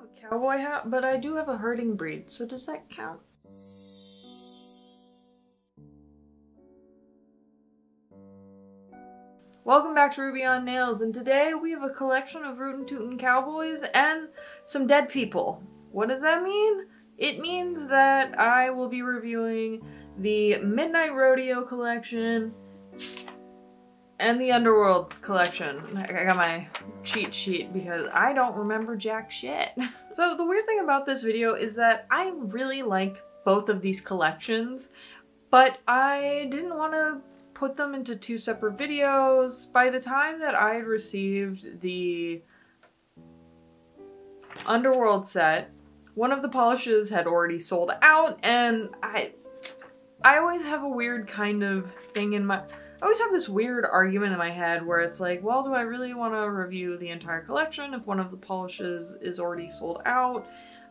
have a cowboy hat, but I do have a herding breed, so does that count? Welcome back to Ruby on Nails, and today we have a collection of rootin' tootin' cowboys and some dead people. What does that mean? It means that I will be reviewing the Midnight Rodeo collection and the Underworld collection. I got my cheat sheet because I don't remember jack shit. So the weird thing about this video is that I really like both of these collections, but I didn't want to put them into two separate videos. By the time that I had received the Underworld set, one of the polishes had already sold out, and I always have a weird kind of thing in my... I always have this weird argument in my head where it's like, well, do I really want to review the entire collection if one of the polishes is already sold out?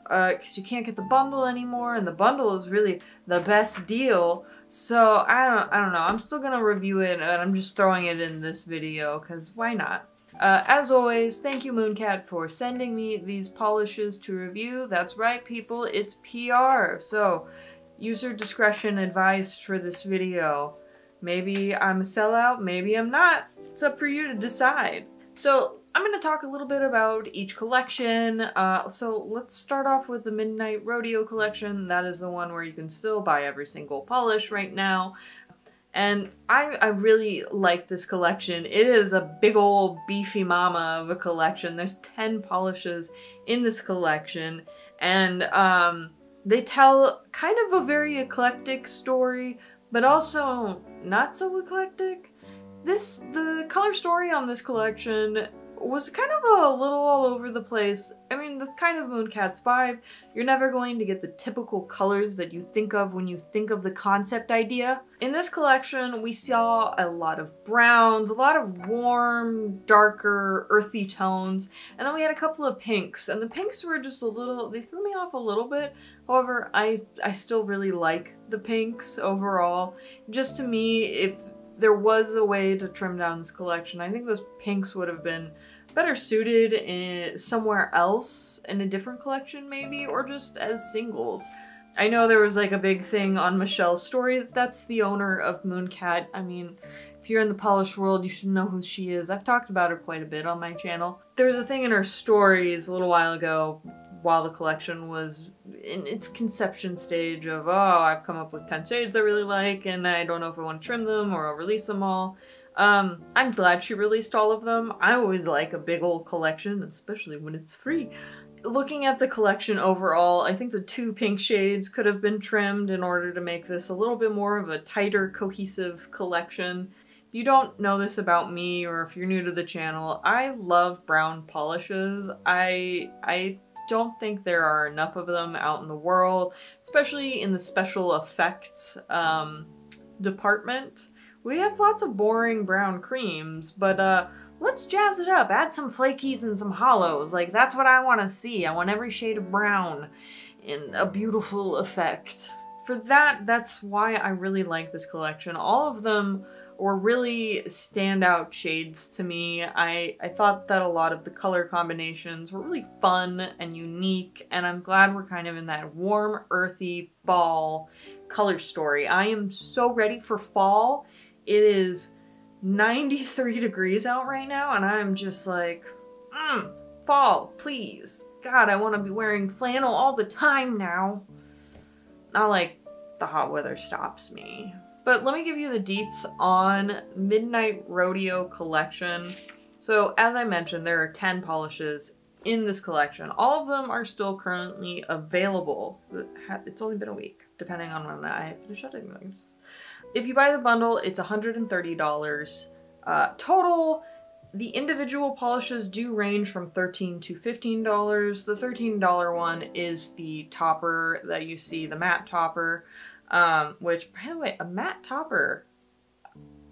Because you can't get the bundle anymore, and the bundle is really the best deal. So I don't know. I'm still gonna review it, and I'm just throwing it in this video because why not? As always, thank you Mooncat for sending me these polishes to review. That's right, people. It's PR. So user discretion advised for this video. Maybe I'm a sellout, maybe I'm not. It's up for you to decide. So I'm going to talk a little bit about each collection. So let's start off with the Midnight Rodeo collection. That is the one where you can still buy every single polish right now. And I really like this collection. It is a big old beefy mama of a collection. There's 10 polishes in this collection. And they tell kind of a very eclectic story, but also not so eclectic. The color story on this collection was kind of a little all over the place. I mean, that's kind of Mooncat's vibe. You're never going to get the typical colors that you think of when you think of the concept idea. In this collection, we saw a lot of browns, a lot of warm, darker, earthy tones, and then we had a couple of pinks, and the pinks were just a little, they threw me off a little bit. However, I still really like the pinks overall. Just to me, if there was a way to trim down this collection, I think those pinks would have been better suited in somewhere else in a different collection maybe, or just as singles. I know there was like a big thing on Michelle's story. That's the owner of Mooncat. I mean, if you're in the polish world, you should know who she is. I've talked about her quite a bit on my channel. There was a thing in her stories a little while ago while the collection was in its conception stage of, oh, I've come up with 10 shades I really like, and I don't know if I want to trim them or I'll release them all. I'm glad she released all of them. I always like a big old collection, especially when it's free. Looking at the collection overall, I think the 2 pink shades could have been trimmed in order to make this a little bit more of a tighter, cohesive collection. If you don't know this about me, or if you're new to the channel, I love brown polishes. I don't think there are enough of them out in the world, especially in the special effects department. We have lots of boring brown creams, but let's jazz it up. Add some flakies and some hollows. Like, that's what I want to see. I want every shade of brown in a beautiful effect. For that, that's why I really like this collection. All of them were really standout shades to me. I thought that a lot of the color combinations were really fun and unique, and I'm glad we're kind of in that warm, earthy fall color story. I am so ready for fall. It is 93 degrees out right now, and I'm just like, fall, please. God, I want to be wearing flannel all the time now. Not like the hot weather stops me. But let me give you the deets on Midnight Rodeo collection. So as I mentioned, there are 10 polishes in this collection. All of them are still currently available. It's only been a week, depending on when I finish editing things. If you buy the bundle, it's $130. Total, the individual polishes do range from $13 to $15. The $13 one is the topper that you see, the matte topper. Which, by the way, a matte topper,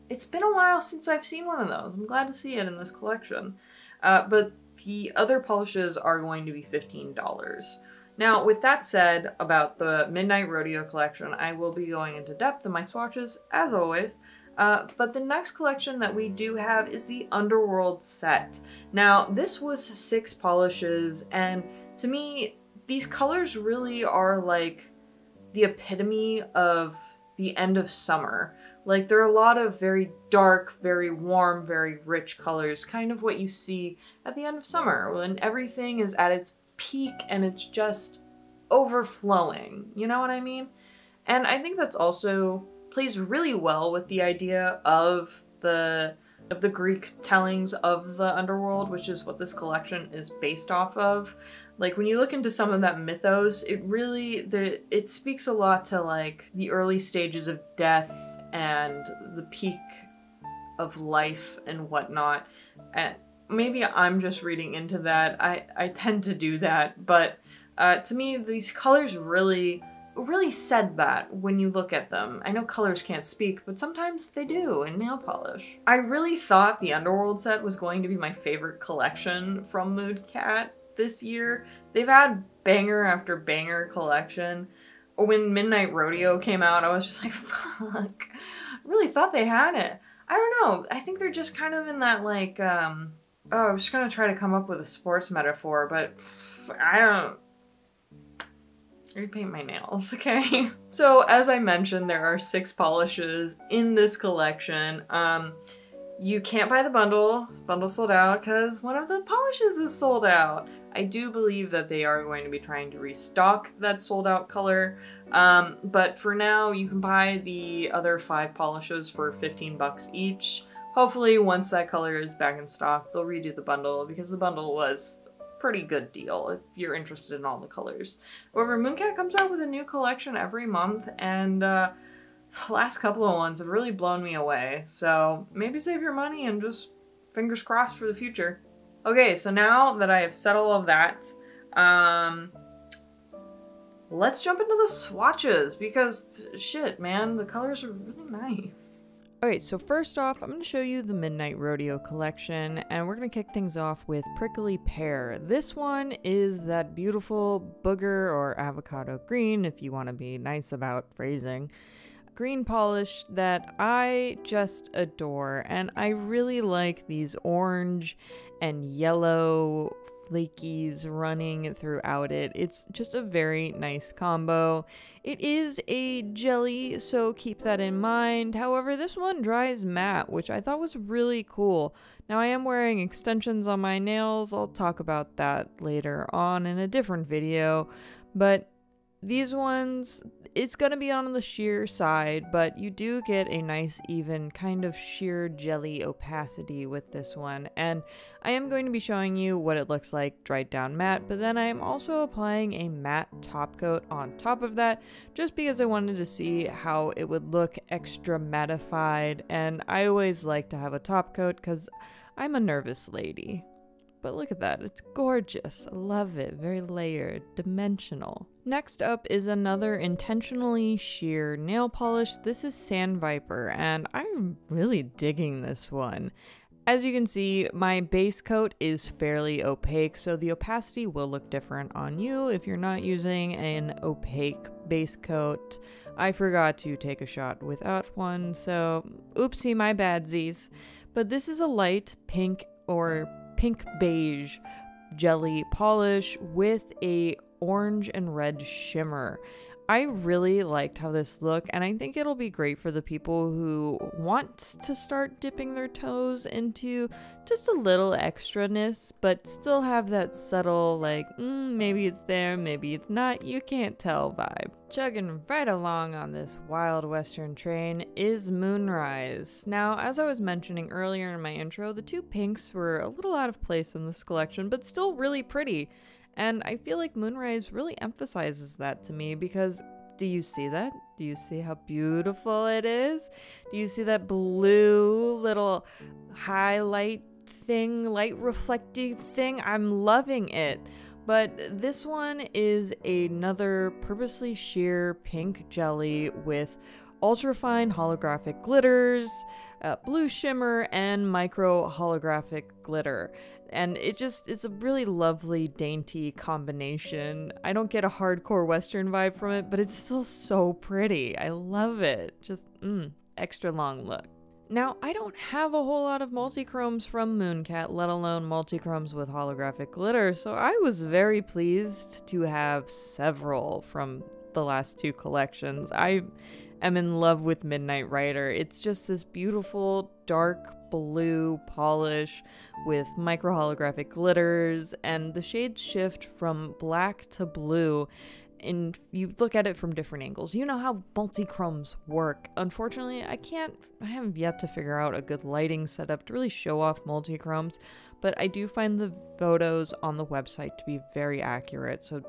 it's been a while since I've seen one of those. I'm glad to see it in this collection. But the other polishes are going to be $15. Now, with that said about the Midnight Rodeo collection, I will be going into depth in my swatches, as always. But the next collection that we do have is the Underworld set. Now, this was 6 polishes, and to me, these colors really are like the epitome of the end of summer. Like, there are a lot of very dark, very warm, very rich colors, kind of what you see at the end of summer, when everything is at its peak and it's just overflowing. You know what I mean? And I think that's also plays really well with the idea of the Greek tellings of the underworld, which is what this collection is based off of. Like, when you look into some of that mythos, it speaks a lot to like the early stages of death and the peak of life and whatnot. And maybe I'm just reading into that. I tend to do that, but to me, these colors really said that when you look at them. I know colors can't speak, but sometimes they do in nail polish. I really thought the Underworld set was going to be my favorite collection from Mooncat this year. They've had banger after banger collection. When Midnight Rodeo came out, I was just like, fuck. I really thought they had it. I don't know. I think they're just kind of in that like, I was just gonna try to come up with a sports metaphor, but I don't. Repaint my nails, okay? So as I mentioned, there are 6 polishes in this collection. You can't buy the bundle. Bundle sold out because one of the polishes is sold out. I do believe that they are going to be trying to restock that sold out color. But for now, you can buy the other 5 polishes for 15 bucks each. Hopefully, once that color is back in stock, they'll redo the bundle because the bundle was pretty good deal if you're interested in all the colors. However, Mooncat comes out with a new collection every month, and the last couple of ones have really blown me away. So maybe save your money and just fingers crossed for the future. Okay, so now that I have said all of that, let's jump into the swatches because shit, man, the colors are really nice. Okay, so first off, I'm going to show you the Midnight Rodeo collection, and we're going to kick things off with Prickly Pear. This one is that beautiful booger or avocado green, if you want to be nice about phrasing, green polish that I just adore, and I really like these orange and yellow flakies running throughout it. It's just a very nice combo. It is a jelly, so keep that in mind. However, this one dries matte, which I thought was really cool. Now, I am wearing extensions on my nails. I'll talk about that later on in a different video, but these ones, it's going to be on the sheer side, but you do get a nice even kind of sheer jelly opacity with this one. And I am going to be showing you what it looks like dried down matte, but then I am also applying a matte top coat on top of that just because I wanted to see how it would look extra mattified. And I always like to have a top coat because I'm a nervous lady. But look at that, it's gorgeous. I love it, very layered, dimensional. Next up is another intentionally sheer nail polish. This is Sand Viper, and I'm really digging this one. As you can see, my base coat is fairly opaque, so the opacity will look different on you if you're not using an opaque base coat. I forgot to take a shot without one, so oopsie, my badsies. But this is a light pink or pink beige jelly polish with a orange and red shimmer. I really liked how this looked, and I think it'll be great for the people who want to start dipping their toes into just a little extraness, but still have that subtle, like, maybe it's there, maybe it's not, you can't tell vibe. Chugging right along on this wild western train is Moonrise. Now, as I was mentioning earlier in my intro, the 2 pinks were a little out of place in this collection, but still really pretty. And I feel like Moonrise really emphasizes that to me because do you see that? Do you see how beautiful it is? Do you see that blue little highlight thing, light reflective thing? I'm loving it. But this one is another purposely sheer pink jelly with ultra-fine holographic glitters, blue shimmer, and micro holographic glitter. And it's a really lovely, dainty combination. I don't get a hardcore Western vibe from it, but it's still so pretty. I love it. Just, extra long look. Now, I don't have a whole lot of multichromes from Mooncat, let alone multichromes with holographic glitter, so I was very pleased to have several from the last two collections. I am in love with Midnight Riter. It's just this beautiful dark blue polish with micro holographic glitters, and the shades shift from black to blue and you look at it from different angles. You know how multichromes work. Unfortunately, I haven't yet to figure out a good lighting setup to really show off multichromes, but I do find the photos on the website to be very accurate, so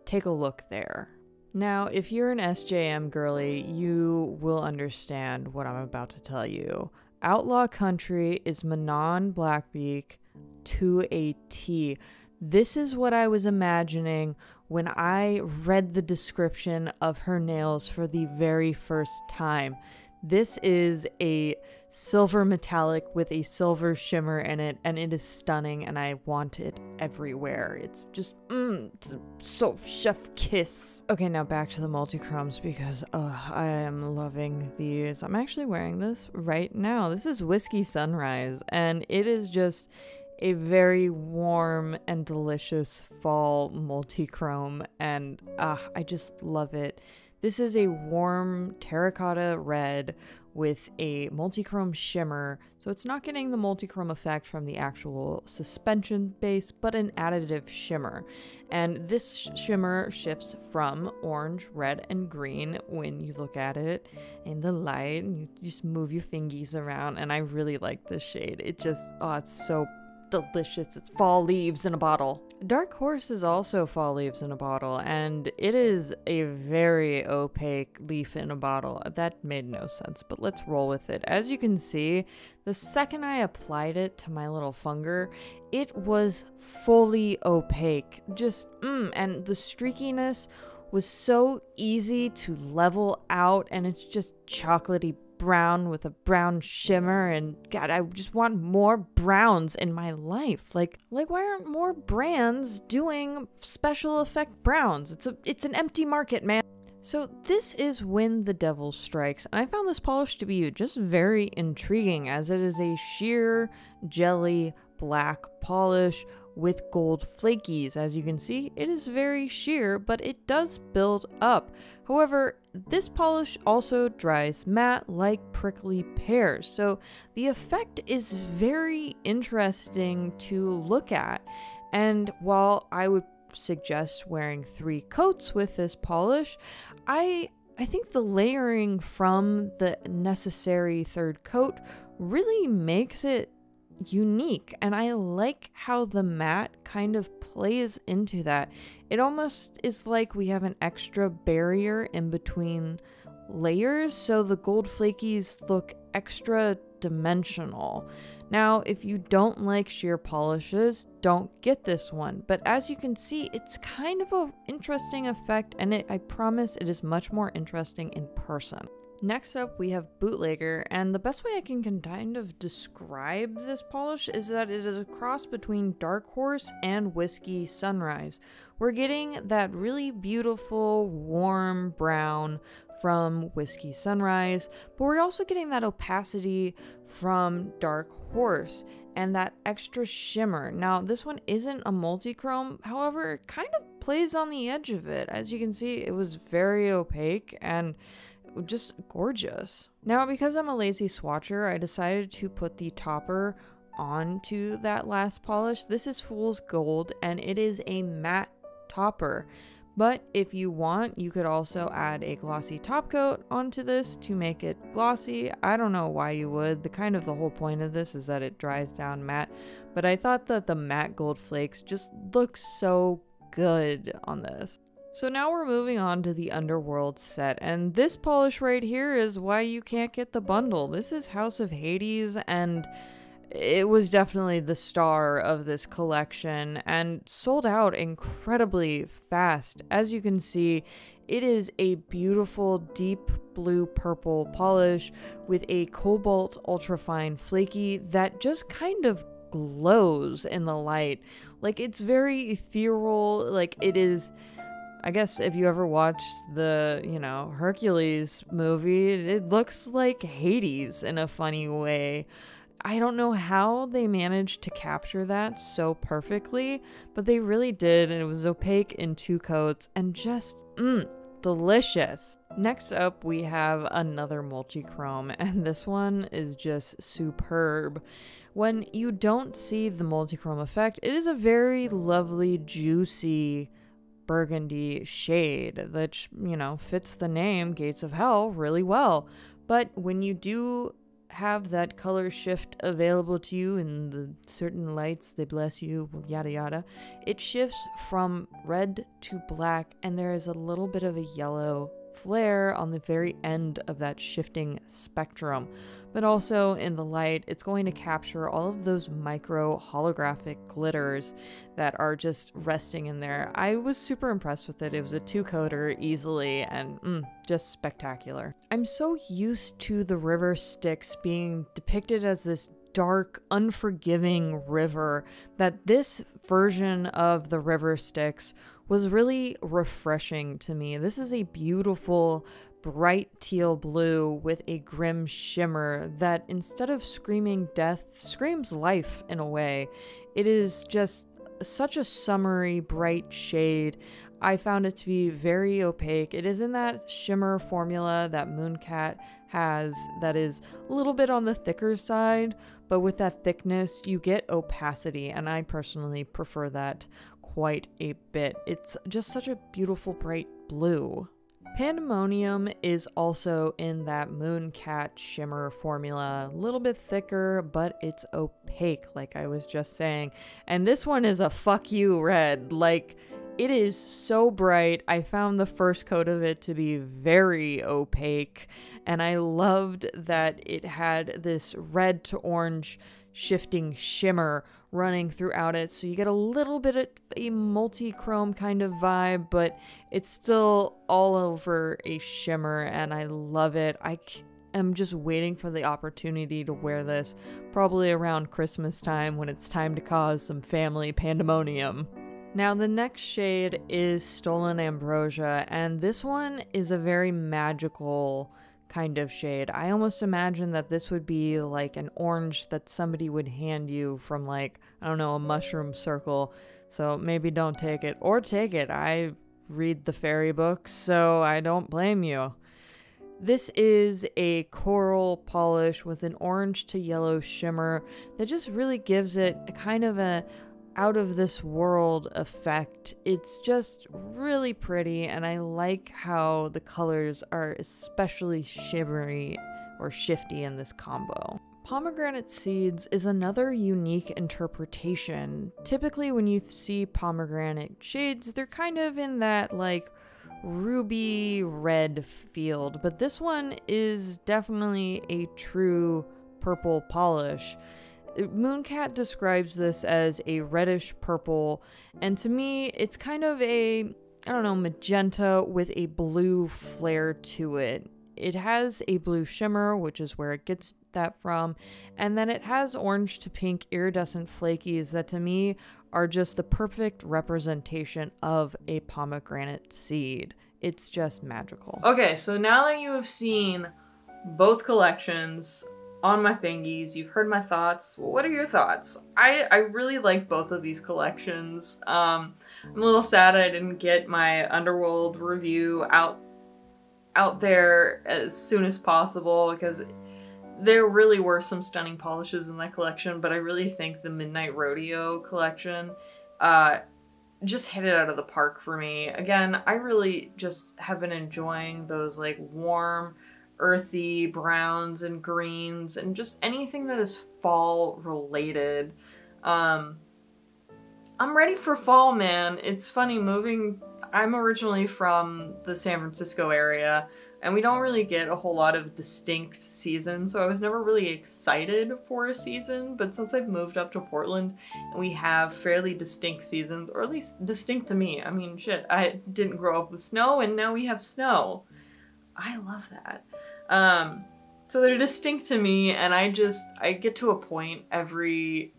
take a look there. Now, if you're an SJM girly, you will understand what I'm about to tell you. Outlaw Country is Manon Blackbeak to a T. This is what I was imagining when I read the description of her nails for the very first time. This is a silver metallic with a silver shimmer in it, and it is stunning, and I want it everywhere. It's just, it's so chef kiss. Okay, now back to the multichromes because I am loving these. I'm actually wearing this right now. This is Whiskey Sunrise, and it is just a very warm and delicious fall multichrome, and I just love it. This is a warm terracotta red with a multichrome shimmer, so it's not getting the multichrome effect from the actual suspension base, but an additive shimmer. And this shimmer shifts from orange, red, and green when you look at it in the light, and you just move your fingies around, and I really like this shade. It just, it's so delicious. It's fall leaves in a bottle. Dark Horse is also fall leaves in a bottle, and it is a very opaque leaf in a bottle. That made no sense, but let's roll with it. As you can see, the second I applied it to my little finger, it was fully opaque. Just, and the streakiness was so easy to level out, and it's just chocolatey brown with a brown shimmer, and God, I just want more browns in my life. Like why aren't more brands doing special effect browns? It's an empty market, man. So this is When the Devil Strikes, and I found this polish to be just very intriguing, as it is a sheer jelly black polish with gold flakies. As you can see, it is very sheer, but it does build up. However, this polish also dries matte like prickly pears, so the effect is very interesting to look at. And while I would suggest wearing 3 coats with this polish, I think the layering from the necessary 3rd coat really makes it unique, and I like how the matte kind of plays into that. It almost is like we have an extra barrier in between layers, so the gold flakies look extra dimensional. Now, if you don't like sheer polishes, don't get this one, but as you can see, it's kind of an interesting effect, and I promise it is much more interesting in person. Next up, we have Bootlegger, and the best way I can kind of describe this polish is that it is a cross between Dark Horse and Whiskey Sunrise. We're getting that really beautiful, warm brown from Whiskey Sunrise, but we're also getting that opacity from Dark Horse and that extra shimmer. Now, this one isn't a multichrome, however, it kind of plays on the edge of it. As you can see, it was very opaque and just gorgeous. Now, because I'm a lazy swatcher, I decided to put the topper onto that last polish. This is Fool's Gold, and it is a matte topper. But if you want, you could also add a glossy top coat onto this to make it glossy. I don't know why you would. The whole point of this is that it dries down matte. But I thought that the matte gold flakes just look so good on this. So now we're moving on to the Underworld set, and this polish right here is why you can't get the bundle. This is House of Hades, and it was definitely the star of this collection and sold out incredibly fast. As you can see, it is a beautiful deep blue purple polish with a cobalt ultrafine flaky that just kind of glows in the light. Like, it's very ethereal, like it is I guess if you ever watched the, Hercules movie, it looks like Hades in a funny way. I don't know how they managed to capture that so perfectly, but they really did, and it was opaque in 2 coats and just, delicious. Next up, we have another multi-chrome, and this one is just superb. When you don't see the multi-chrome effect, it is a very lovely, juicy burgundy shade that, fits the name Gates of Hell really well. But when you do have that color shift available to you in the certain lights, they bless you, yada yada, it shifts from red to black, and there is a little bit of a yellow flare on the very end of that shifting spectrum. But also in the light, it's going to capture all of those micro holographic glitters that are just resting in there. I was super impressed with it. It was a 2-coater easily, and just spectacular. I'm so used to the river Styx being depicted as this dark, unforgiving river that this version of the river Styx was really refreshing to me. This is a beautiful, bright teal blue with a grim shimmer that, instead of screaming death, screams life in a way. It is just such a summery, bright shade. I found it to be very opaque. It is in that shimmer formula that Mooncat has that is a little bit on the thicker side, but with that thickness, you get opacity, and I personally prefer that quite a bit. It's just such a beautiful, bright blue. Pandemonium is also in that Mooncat shimmer formula, a little bit thicker, but it's opaque, like I was just saying. And this one is a fuck you red. Like, it is so bright. I found the first coat of it to be very opaque, and I loved that it had this red to orange shifting shimmer running throughout it, so you get a little bit of a multi-chrome kind of vibe, but it's still all over a shimmer, and I love it. I am just waiting for the opportunity to wear this, probably around Christmas time when it's time to cause some family pandemonium. Now the next shade is Stolen Ambrosia, and this one is a very magical kind of shade. I almost imagine that this would be like an orange that somebody would hand you from, like, I don't know, a mushroom circle. So maybe don't take it, or take it. I read the fairy books, so I don't blame you. This is a coral polish with an orange to yellow shimmer that just really gives it a kind of a out of this world effect. It's just really pretty, and I like how the colors are especially shimmery or shifty in this combo. Pomegranate Seeds is another unique interpretation. Typically when you see pomegranate shades, they're kind of in that like ruby red field, but this one is definitely a true purple polish. Mooncat describes this as a reddish purple, and to me it's kind of a, I don't know, magenta with a blue flare to it. It has a blue shimmer, which is where it gets that from, and then it has orange to pink iridescent flakies that to me are just the perfect representation of a pomegranate seed. It's just magical. Okay, so now that you have seen both collections on my fingies, you've heard my thoughts. What are your thoughts? I really like both of these collections. I'm a little sad I didn't get my Underworld review out there as soon as possible, because there really were some stunning polishes in that collection, but I really think the Midnight Rodeo collection just hit it out of the park for me. Again, I really just have been enjoying those like warm, earthy browns and greens and just anything that is fall related. I'm ready for fall, man. It's funny moving. I'm originally from the San Francisco area, and we don't really get a whole lot of distinct seasons, so I was never really excited for a season, but since I've moved up to Portland and we have fairly distinct seasons, or at least distinct to me. I mean, shit, I didn't grow up with snow, and now we have snow. I love that. So they're distinct to me, and I get to a point every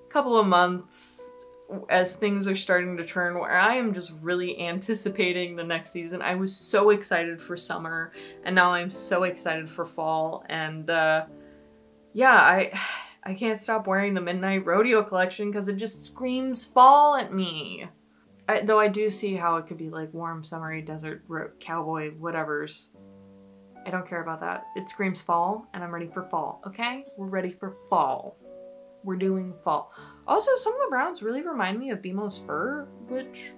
couple of months as things are starting to turn, where I am just really anticipating the next season. I was so excited for summer, and now I'm so excited for fall, and yeah, I can't stop wearing the Midnight Rodeo collection because it just screams fall at me. Though I do see how it could be like warm, summery, desert, cowboy, whatevers. I don't care about that. It screams fall, and I'm ready for fall, okay? We're ready for fall. We're doing fall. Also, some of the browns really remind me of BMO's fur, which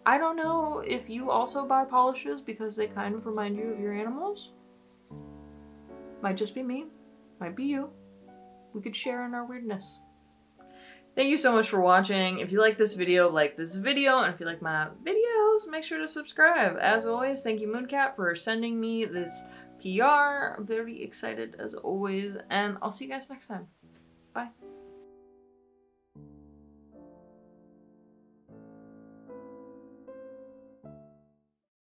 I don't know if you also buy polishes because they kind of remind you of your animals. Might just be me. Might be you. We could share in our weirdness. Thank you so much for watching. If you like this video, and if you like my videos, make sure to subscribe. As always, thank you Mooncat for sending me this PR. I'm very excited as always, and I'll see you guys next time. Bye.